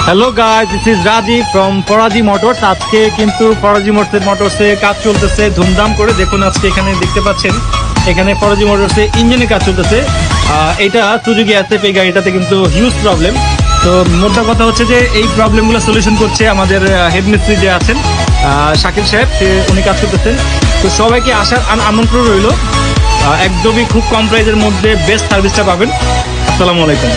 Hello guys, this is রাজি from Faraji motors. আজকে কিন্তু ফরাজি মোটরসে কাজ চলতেছে ধুমধাম করে। দেখুন আজকে এখানে দেখতে পাচ্ছেন, এখানে ফরাজি মোটরসে ইঞ্জিনে কাজ চলতেছে। এটা সুজুকি এসএফ, এই গাড়িটাতে কিন্তু হিউজ প্রবলেম। তো মোদ্দা কথা হচ্ছে যে এই প্রবলেমগুলো সলিউশন করছে আমাদের হেড মিস্ত্রি যে আছেন শাকিল সাহেব, উনি কাজ করতেছেন। তো সবাইকে আসার আমন্ত্রণ রইল। একদমই খুব কম প্রাইজের মধ্যে বেস্ট সার্ভিসটা পাবেন। আসসালামু আলাইকুম।